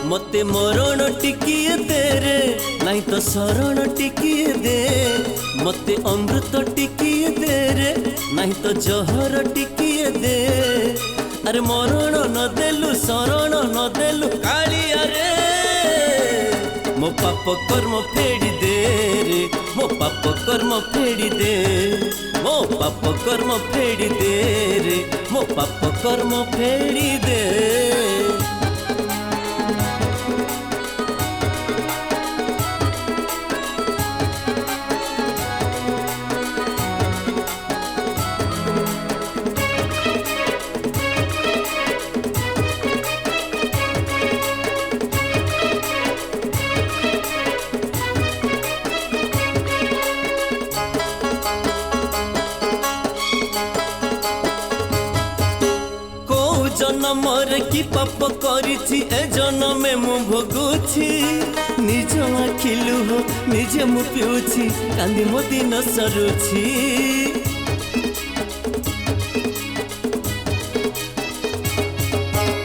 मते मरण टिकिए दे रे नहीं तो शरण टिकिए दे, मते अमृत टिकिए दे रे नहीं तो जहर टिकिए दे। अरे मरण न देलु शरण न देलु कालिया रे, मो पाप कर्म फेड़ी दे रे, मो पाप कर्म फेड़ी दे, मो पाप कर्म फेड़ी दे रे, मो पाप कर्म फेड़ी दे। जन्मरे कि पाप करिछि ए जन्मे मु भोगुछि, निज आखिलु हो निजे मु पिउछि कांदी मो दिन सरुछि।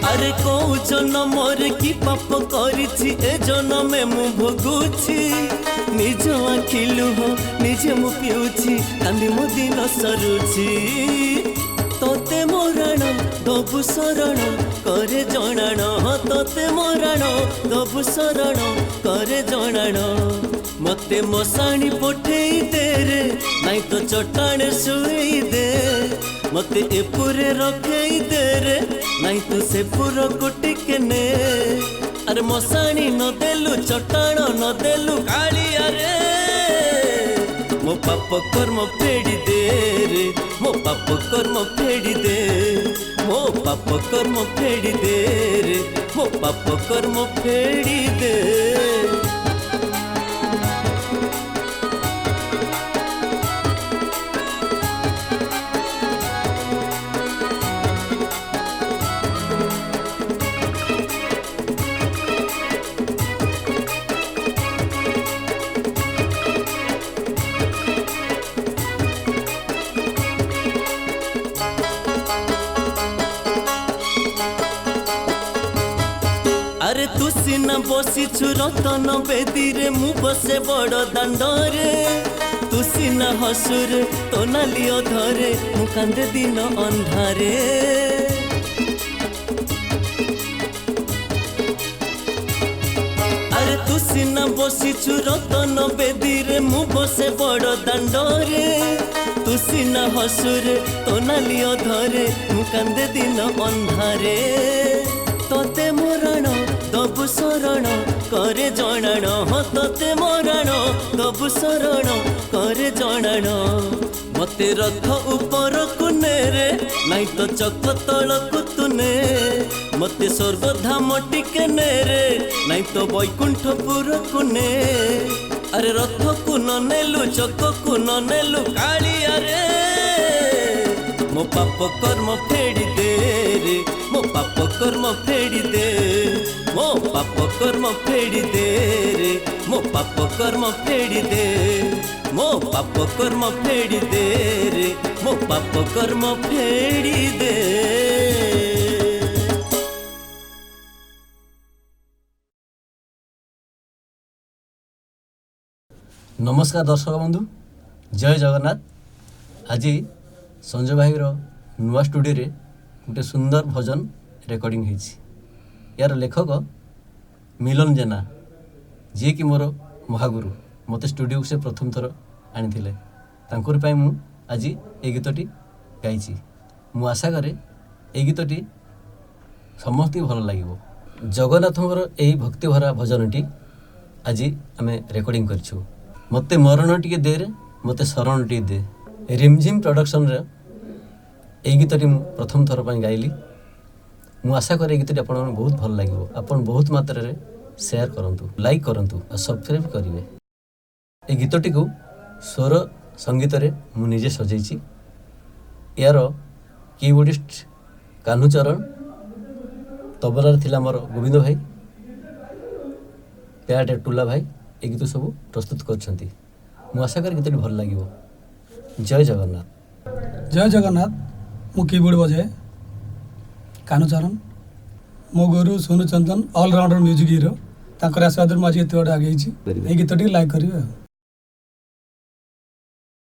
अरे को जन्मरे कि पाप करिछि ए जन्मे मु भोगुछि, निज आखिलु हो निजे मु पिउछि कांदी मो दिन सरुछि। तोते मोराण दबु शरण करे जणाण, तोते मोराण दबु शरण करे जणाण। मते मशाणी पठेई दे रे नहीं तो चट्टाने शुई दे, मते एपुरे रखेई दे रे नहीं तो से पुर को टिके ने। अरे मशाणी न देलु चट्टाण न देलु कालिया रे, मो पाप कर्म फेड़ी दे रे, मो पाप कर्म फेड़ी दे, मो पाप कर्म फेड़ी दे रे, मो पाप कर्म फेड़ी दे। अरे तू सीना बसीछु रतन बेदी रे मु बसे बड़ दांडरे, तू सीना हसुरे तो नाली अधरे मु कांदे दिन अंधारे। अरे तू सीना बसीछु रतन बेदी रे मु बसे बड़ दांडरे, तू सीना हसुरे तो नाली अधरे मु कांदे दिन अंधारे। तोते मोराण दबु शरण करे जणाण, तोते मोराण दबु शरण करे जणाण। मते रथ ऊपर को ने रे नहीं तो चक तल को तुने, मते स्वर्ग धाम टिके ने रे नहीं तो वैकुंठपुर को ने। अरे रथ को न नेलु चक को न नेलु कालिया रे, मो पाप कर्म फेड़ी दे रे, मो पाप कर्म फेड़ी दे, मो पाप कर्म फेड़ी दे रे, मो पाप कर्म फेड़ी दे, मो पाप कर्म फेड़ी दे रे, मो पाप कर्म फेड़ी दे। नमस्कार दर्शक बंधु, जय जगन्नाथ। आज संजय भाई नुआ स्टूडियो रे गोटे सुंदर भजन रेकर्डिंग होइछि। यार लेखक मिलन जेना, जी कि मोर महागुरु, मत स्टूडियो से प्रथम थर आनी तांकर पाई मु आज ए गीतटी गाइछि। मु आशा करे ए गीतटी समस्त भल लागिबो। जगन्नाथଙ୍କର एही भक्ति भरा भजनटी आज आमे रेकर्डिंग करछु। मते मरण टिके दे रे, मते शरण टिके दे, रिमझिम प्रडक्शन এই গীতটি ମୁଁ ପ୍ରଥମ ଥର ପାଇଁ ଗାଇଲି। ମୁଁ ଆଶା କରେ এই ଗୀତଟି ଆପଣମାନଙ୍କୁ ବହୁତ ଭଲ ଲାଗିବ। ଆପଣ ବହୁତ ମାତ୍ରାରେ ସେୟାର କରନ୍ତୁ, ଲାଇକ୍ କରନ୍ତୁ ଆଉ ସବସ୍କ୍ରାଇବ୍ କରିବେ। এই ଗୀତଟିକୁ ସ୍ୱର ସଙ୍ଗୀତରେ ମୁଁ ନିଜେ ସଜେଇଛି। ଏହାର କିବୋର୍ଡିଷ୍ଟ କାହ୍ନୁଚରଣ, ତବଲାରେ ଥିଲା ମୋର ଗୋବିନ୍ଦ ଭାଇ, ପ୍ୟାଡ୍ ଟୁଲା ଭାଇ ଏ ଗୀତ ସବୁ ପ୍ରସ୍ତୁତ କରିଛନ୍ତି। ମୁଁ ଆଶା କରେ ଗୀତଟି ଭଲ ଲାଗିବ। ଜୟ ଜଗନ୍ନାଥ। ଜୟ ଜଗନ୍ନାଥ। ମୁଁ କିବୋର୍ଡ଼ ବଜାଏ, କାହ୍ନୁଚରଣ। ମୋ ଗୁରୁ ସୋନୁ ଚନ୍ଦନ ଅଲରାଉଣ୍ଡର ମ୍ୟୁଜିକ୍ ହିରୋ। ତାଙ୍କର ଆଶୀର୍ବାଦରୁ ମୁଁ ଆଜି ଏତେ ବାଟ ଆଗେଇଛି। ଏଇ ଗୀତଟିକୁ ଲାଇକ୍ କରିବେ ଆଉ।